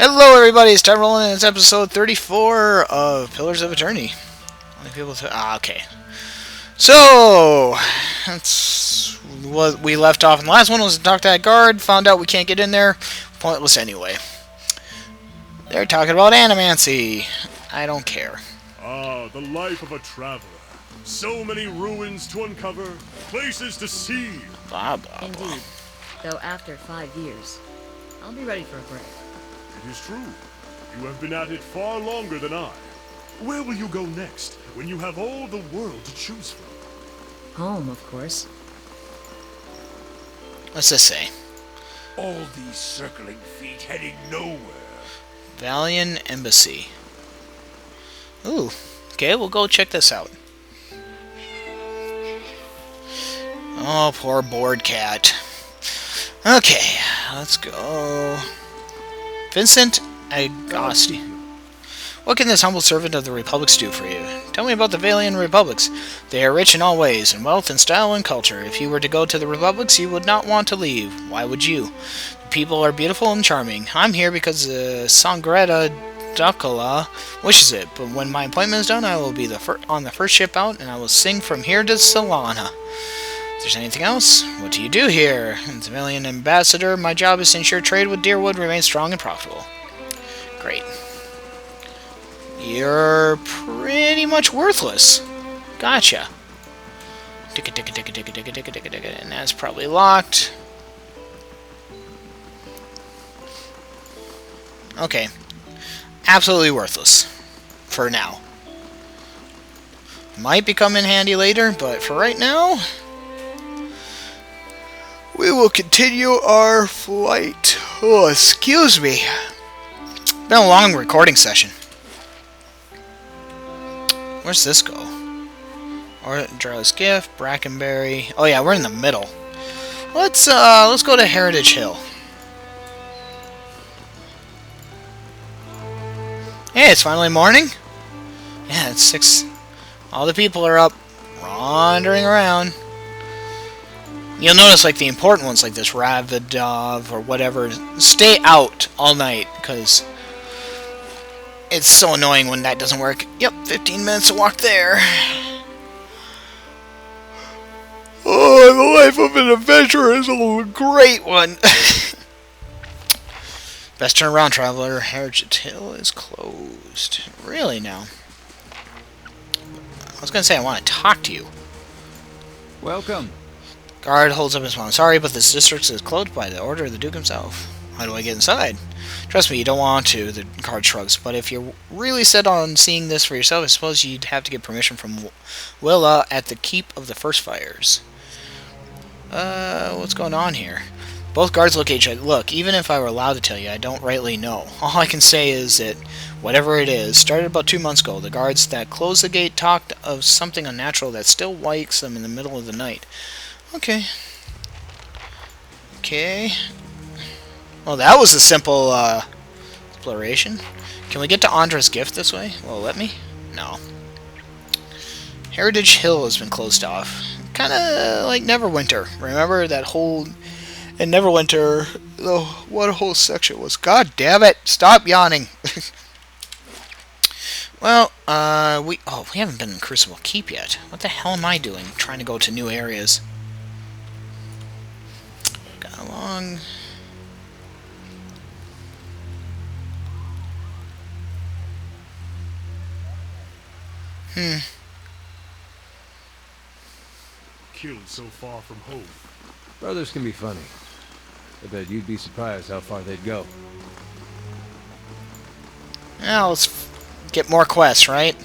Hello, everybody. It's Tyrolan, and it's episode 34 of Pillars of Eternity. Only people okay. So, that's what we left off in the last one. Was to talk to that guard. Found out we can't get in there. Pointless anyway. They're talking about animancy. I don't care. Ah, the life of a traveler. So many ruins to uncover, places to see. Blah, blah, blah. Indeed. Though after 5 years, I'll be ready for a break. It is true. You have been at it far longer than I. Where will you go next, when you have all the world to choose from? Home, of course. What's this say? All these circling feet heading nowhere. Valian Embassy. Ooh. Okay, we'll go check this out. Oh, poor bored cat. Okay, let's go. Vincent Agosti. What can this humble servant of the Republics do for you? Tell me about the Valian Republics. They are rich in all ways, in wealth and style and culture. If you were to go to the Republics, you would not want to leave. Why would you? The people are beautiful and charming. I'm here because Sangreta Dakala wishes it, but when my appointment is done, I will be on the first ship out, and I will sing from here to Solana. If there's anything else, what do you do here? As a Valian ambassador, my job is to ensure trade with Deerwood remains strong and profitable. Great. You're pretty much worthless. Gotcha. And that's probably locked. Okay. Absolutely worthless. For now. Might become in handy later, but for right now, we will continue our flight. Oh, excuse me. Been a long recording session. Where's this go? Ordra's Gift, Brackenberry. Oh yeah, we're in the middle. Let's go to Heritage Hill. Hey, it's finally morning. Yeah, it's 6. All the people are up, wandering around. You'll notice, like, the important ones, like this Ravidov or whatever, stay out all night, because it's so annoying when that doesn't work. Yep, 15 minutes to walk there. Oh, the life of an adventurer is a great one. Best turn around, traveler. Heritage Hill is closed. Really, now? I was going to say I want to talk to you. Welcome. Guard holds up his phone. Sorry, but this district is closed by the order of the Duke himself. How do I get inside? Trust me, you don't want to, the guard shrugs. But if you're really set on seeing this for yourself, I suppose you'd have to get permission from Willa at the Keep of the First Fires. What's going on here? Both guards look at each other. Look, even if I were allowed to tell you, I don't rightly know. All I can say is that, whatever it is, started about 2 months ago. The guards that closed the gate talked of something unnatural that still wakes them in the middle of the night. Okay. Okay. Well, that was a simple exploration. Can we get to Andra's Gift this way? Will it let me? No. Heritage Hill has been closed off. Kind of like Neverwinter. Remember that whole... In Neverwinter, what a whole section was. God damn it! Stop yawning! Well, we haven't been in Crucible Keep yet. What the hell am I doing? Trying to go to new areas. Got along... Killed so far from home. Brothers can be funny. I bet you'd be surprised how far they'd go. Now let's get more quests, right?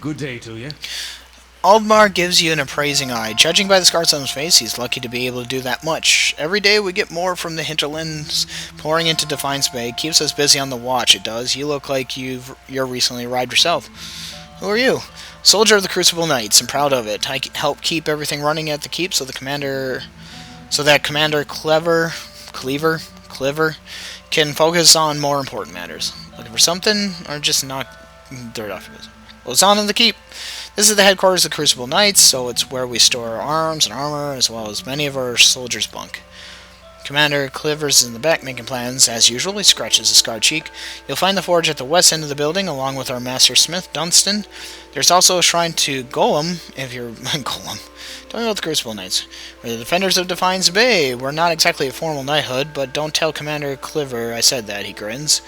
Good day to you. Aldmar gives you an appraising eye. Judging by the scars on his face, he's lucky to be able to do that much. Every day we get more from the hinterlands pouring into Defiance Bay. Keeps us busy on the watch, it does. You look like you're recently arrived yourself. Who are you? Soldier of the Crucible Knights. I'm proud of it. I help keep everything running at the keep so that Commander Cleaver can focus on more important matters. Looking for something, or just not dirt off of it. Well, it's on in the keep. This is the headquarters of the Crucible Knights, so it's where we store our arms and armor, as well as many of our soldiers' bunk. Commander Clivers is in the back making plans. As usual, he scratches a scarred cheek. You'll find the forge at the west end of the building, along with our master smith, Dunstan. There's also a shrine to Golem, if you're... Golem. Tell me about the Crucible Knights. We're the defenders of Defiance Bay. We're not exactly a formal knighthood, but don't tell Commander Cliver I said that, he grins.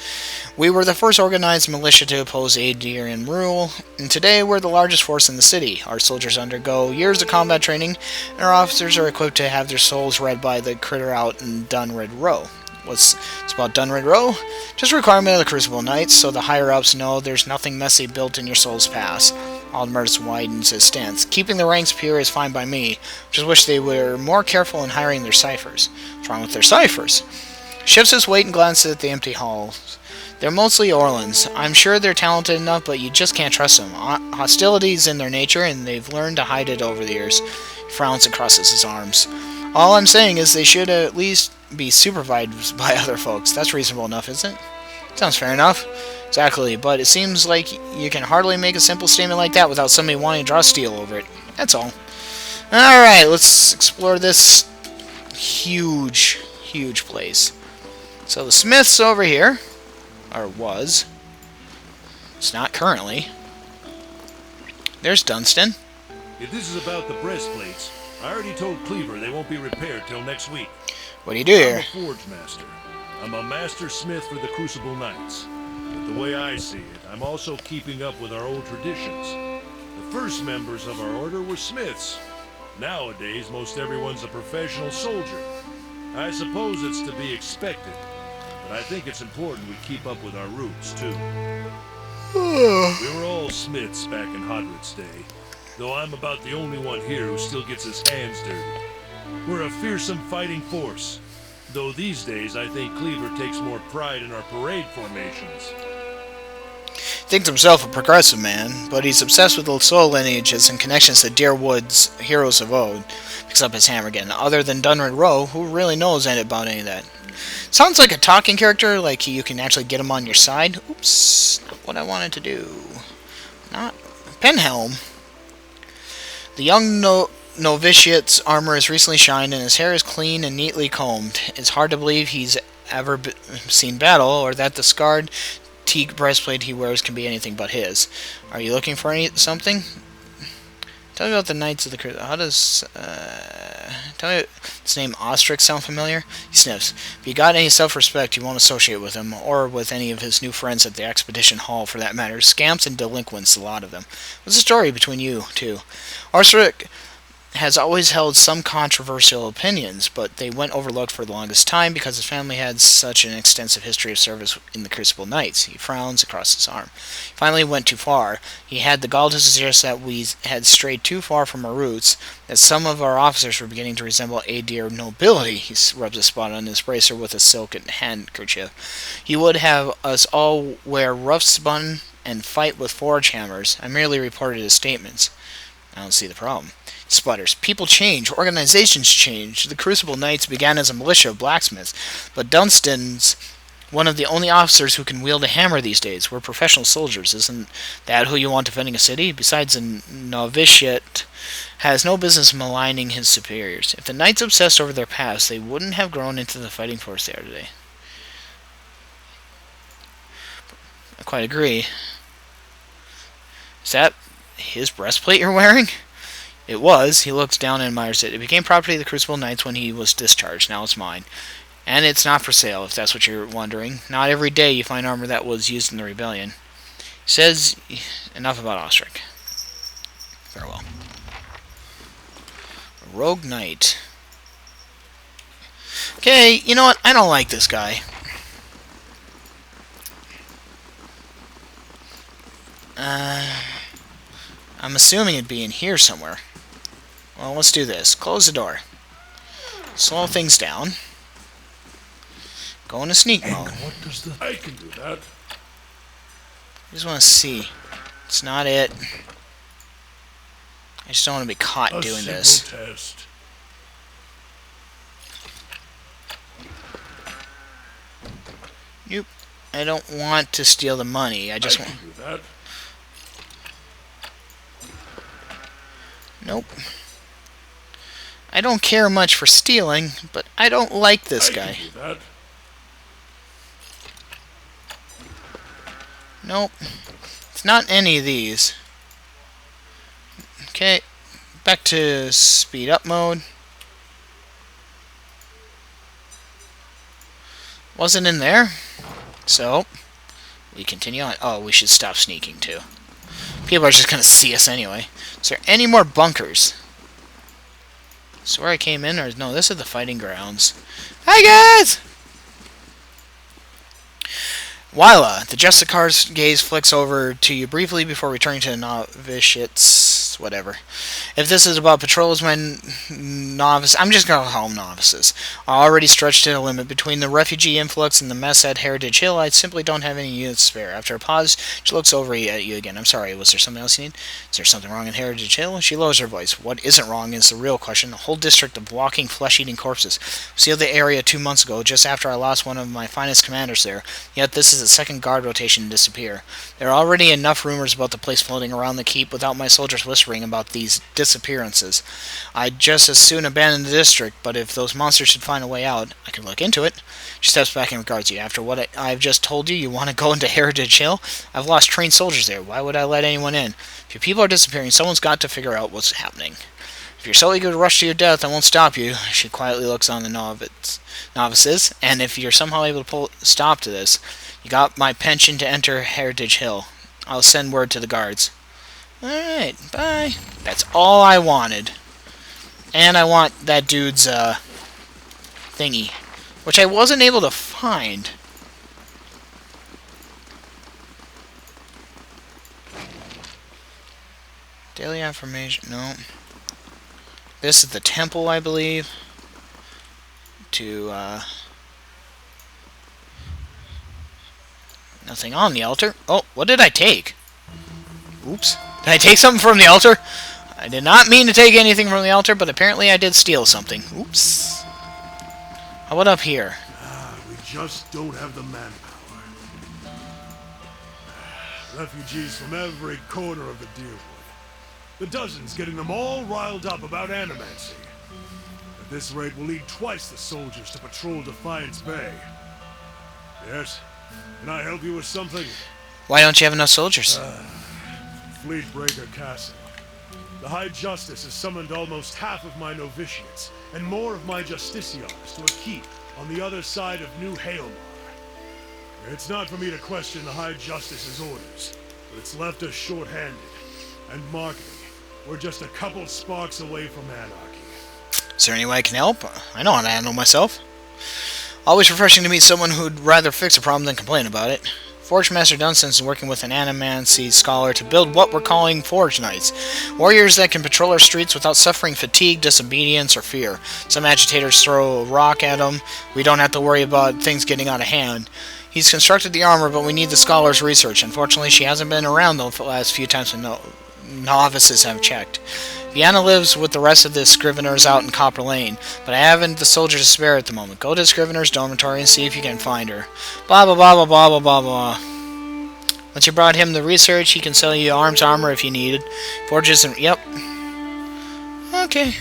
We were the first organized militia to oppose Adrian rule, and today we're the largest force in the city. Our soldiers undergo years of combat training, and our officers are equipped to have their souls read by the critter out in Dunred Row. What's about Dunred Row? Just a requirement of the Crucible Knights, so the higher-ups know there's nothing messy built in your soul's pass. Aldmers widens his stance. Keeping the ranks pure is fine by me. Just wish they were more careful in hiring their ciphers. What's wrong with their ciphers? Shifts his weight and glances at the empty halls. They're mostly Orlans. I'm sure they're talented enough, but you just can't trust them. Hostility is in their nature, and they've learned to hide it over the years. He frowns and crosses his arms. All I'm saying is they should at least be supervised by other folks. That's reasonable enough, isn't it? Sounds fair enough. Exactly, but it seems like you can hardly make a simple statement like that without somebody wanting to draw steel over it. That's all. Alright, let's explore this huge, huge place. So the smith's over here. Or was. It's not currently. There's Dunstan. If this is about the breastplates, I already told Cleaver they won't be repaired till next week. What do you do here? I'm a forge master. I'm a master smith for the Crucible Knights. But the way I see it, I'm also keeping up with our old traditions. The first members of our order were smiths. Nowadays, most everyone's a professional soldier. I suppose it's to be expected, but I think it's important we keep up with our roots, too. We were all smiths back in Hodred's day, though I'm about the only one here who still gets his hands dirty. We're a fearsome fighting force, though these days I think Cleaver takes more pride in our parade formations. Thinks himself a progressive man, but he's obsessed with the soul lineages and connections to Deerwood's heroes of old. Picks up his hammer again. Other than Dunred Rowe, who really knows about any of that? Sounds like a talking character, like you can actually get him on your side. Oops, not what I wanted to do. Not Penhelm. The young novitiate's armor is recently shined, and his hair is clean and neatly combed. It's hard to believe he's ever seen battle, or that the scarred teak breastplate he wears can be anything but his. Are you looking for something? Tell me about the Knights of the Crucible. How does... tell me... His name Ostrich sound familiar? He sniffs. If you got any self-respect, you won't associate with him, or with any of his new friends at the Expedition Hall, for that matter. Scamps and delinquents, a lot of them. What's the story between you two? Ostrich has always held some controversial opinions, but they went overlooked for the longest time because his family had such an extensive history of service in the Crucible Knights. He frowns across his arm. He finally went too far. He had the gall to suggest that we had strayed too far from our roots, that some of our officers were beginning to resemble Adir nobility. He rubs a spot on his bracer with a silken handkerchief. He would have us all wear rough spun and fight with forge hammers. I merely reported his statements. I don't see the problem. Sputters. People change. Organizations change. The Crucible Knights began as a militia of blacksmiths, but Dunstan's one of the only officers who can wield a hammer these days. We're professional soldiers. Isn't that who you want defending a city? Besides, a novitiate has no business maligning his superiors. If the Knights obsessed over their past, they wouldn't have grown into the fighting force they are today. I quite agree. Is that his breastplate you're wearing? It was. He looks down and admires it. It became property of the Crucible Knights when he was discharged. Now it's mine. And it's not for sale, if that's what you're wondering. Not every day you find armor that was used in the rebellion. He says enough about Ostrich. Farewell. A rogue knight. Okay, you know what? I don't like this guy. I'm assuming it'd be in here somewhere. Well, let's do this. Close the door. Slow things down. Go into sneak mode. What does the... I can do that. I just want to see. It's not it. I just don't want to be caught doing this. Test. Nope. I don't want to steal the money. I just want... do that. Nope. I don't care much for stealing, but I don't like this I guy. can do that. Nope. It's not any of these. Okay. Back to speed up mode. Wasn't in there. So, we continue on. Oh, we should stop sneaking too. People are just going to see us anyway. Is there any more bunkers? Is where I came in? Or no, this is the fighting grounds. Hi, guys! Wyla, the Jessicar's gaze flicks over to you briefly before returning to the novitiates. Whatever. If this is about patrols, my novice, I'm just going to call them novices, are already stretched to the limit. Between the refugee influx and the mess at Heritage Hill, I simply don't have any units to spare. After a pause, she looks over at you again. I'm sorry, was there something else you need? Is there something wrong in Heritage Hill? She lowers her voice. What isn't wrong is the real question. A whole district of walking, flesh-eating corpses. Sealed the area 2 months ago, just after I lost one of my finest commanders there. Yet this is the second guard rotation to disappear. There are already enough rumors about the place floating around the keep without my soldiers whispering about these disappearances. I'd just as soon abandon the district, but if those monsters should find a way out, I could look into it. She steps back and regards you. After what I've just told you, you want to go into Heritage Hill? I've lost trained soldiers there. Why would I let anyone in? If your people are disappearing, someone's got to figure out what's happening. If you're so eager to rush to your death, I won't stop you. She quietly looks on the novices, and if you're somehow able to pull stop to this, you got my pension to enter Heritage Hill. I'll send word to the guards. Alright, bye. That's all I wanted. And I want that dude's, thingy. Which I wasn't able to find. Daily affirmation, no. This is the temple, I believe. To, nothing on the altar. Oh, what did I take? Oops. Did I take something from the altar? I did not mean to take anything from the altar, but apparently I did steal something. Oops. How about up here? We just don't have the manpower. Refugees from every corner of the Deerwood. The dozens getting them all riled up about animancy. At this rate, we'll need twice the soldiers to patrol Defiance Bay. Yes? Can I help you with something? Why don't you have enough soldiers? Fleetbreaker Castle. The High Justice has summoned almost half of my novitiates, and more of my justiciars to a keep on the other side of New Hailmar. It's not for me to question the High Justice's orders, but it's left us short-handed. And mark me, we're just a couple sparks away from anarchy. Is there any way I can help? I know how to handle myself. Always refreshing to meet someone who'd rather fix a problem than complain about it. Forge Master Dunstan is working with an animancy scholar to build what we're calling Forge Knights. Warriors that can patrol our streets without suffering fatigue, disobedience, or fear. Some agitators throw a rock at them. We don't have to worry about things getting out of hand. He's constructed the armor, but we need the scholar's research. Unfortunately, she hasn't been around the last few times the novices have checked. Vienna lives with the rest of the Scriveners out in Copper Lane, but I haven't the soldier to spare at the moment. Go to the Scrivener's dormitory and see if you can find her. Blah, blah, blah, blah, blah, blah, blah, blah. Once you brought him the research, he can sell you arms armor if you need it. Forges and... Yep. Okay.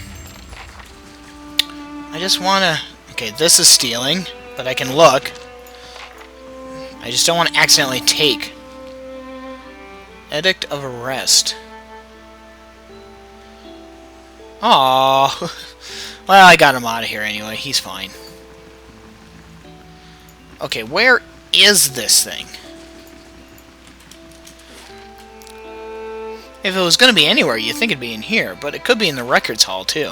I just want to... Okay, this is stealing, but I can look. I just don't want to accidentally take. Edict of Arrest. Aww. Well, I got him out of here anyway. He's fine. Okay, where is this thing? If it was going to be anywhere, you'd think it'd be in here, but it could be in the records hall, too.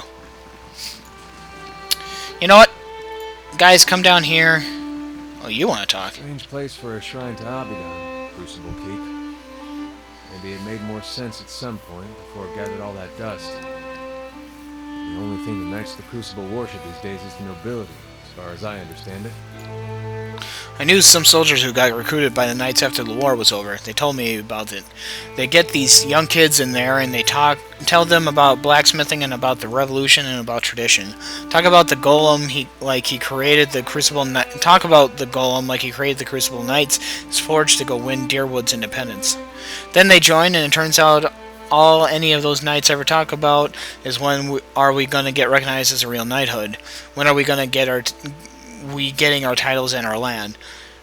You know what? Guys, come down here. Oh, you want to talk? Strange place for a shrine to Abaddon, Crucible Keep. Maybe it made more sense at some point before it gathered all that dust. The only thing that matches the Crucible worship these days is the nobility, as far as I understand it. I knew some soldiers who got recruited by the Knights after the war was over. They told me about it. They get these young kids in there and they tell them about blacksmithing and about the revolution and about tradition. Talk about the golem he created the Crucible. Talk about the golem like he created the Crucible Knights. It's forged to go win Deerwood's independence. Then they join and it turns out all any of those knights ever talk about is are we going to get recognized as a real knighthood? When are we going to get getting our titles and our land?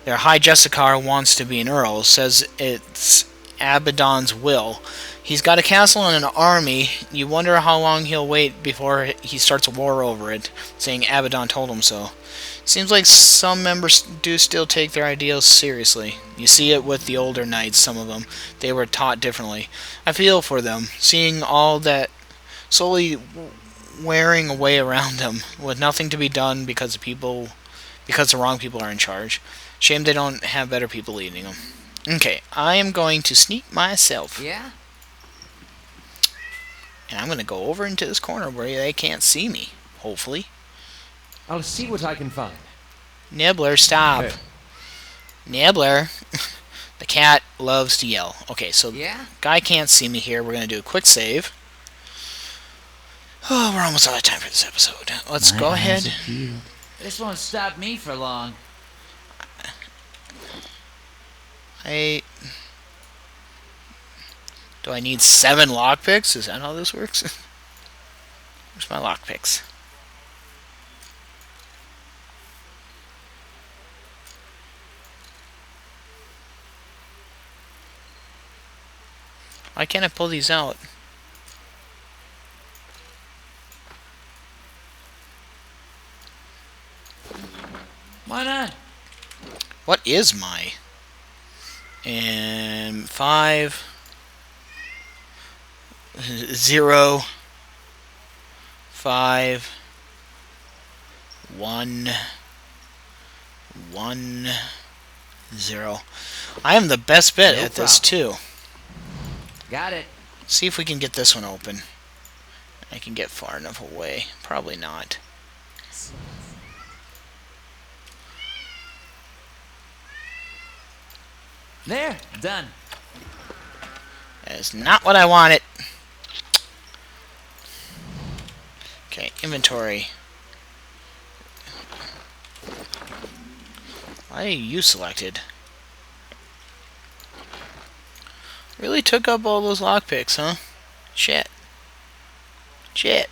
Their High Jessicar wants to be an earl, says it's Abaddon's will. He's got a castle and an army. You wonder how long he'll wait before he starts a war over it, saying Abaddon told him so. Seems like some members do still take their ideals seriously. You see it with the older knights, some of them. They were taught differently. I feel for them, seeing all that slowly wearing away around them, with nothing to be done because the wrong people are in charge. Shame they don't have better people leading them. Okay, I am going to sneak myself. Yeah? And I'm going to go over into this corner where they can't see me, hopefully. I'll see what I can find. Nibbler, stop. Hey. Nibbler. The cat loves to yell. Okay, so Yeah? guy can't see me here. We're going to do a quick save. Oh, we're almost out of time for this episode. Let's go ahead. This won't stop me for long. Do I need 7 lockpicks? Is that how this works? Where's my lockpicks? Why can't I pull these out? Why not? What is my? And 5 0 5 1 1 0. I am the best bet No at this too. Got it. See if we can get this one open. I can get far enough away. Probably not. There, done. That is not what I wanted. Okay, inventory. Why are you selected? Really took up all those lockpicks, huh? Shit. Shit.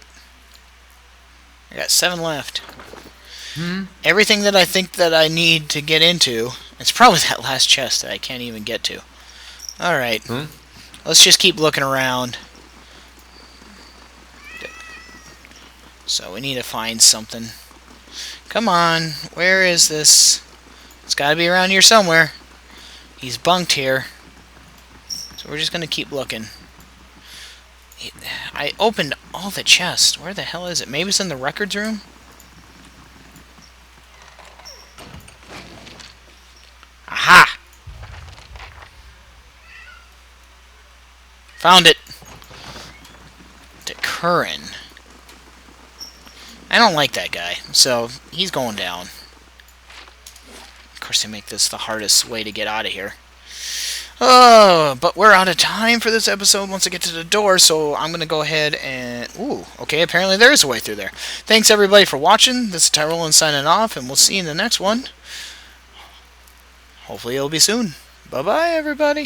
I got 7 left. Everything that I think that I need to get into, it's probably that last chest that I can't even get to. Alright. Let's just keep looking around. So we need to find something. Come on. Where is this? It's got to be around here somewhere. He's bunked here. So we're just going to keep looking. I opened all the chests. Where the hell is it? Maybe it's in the records room? Aha! Found it. To Curran. I don't like that guy, so he's going down. Of course, they make this the hardest way to get out of here. Oh, but we're out of time for this episode once I get to the door, so I'm going to go ahead and... Ooh, okay, apparently there is a way through there. Thanks, everybody, for watching. This is Tyrolan signing off, and we'll see you in the next one. Hopefully it'll be soon. Bye-bye, everybody.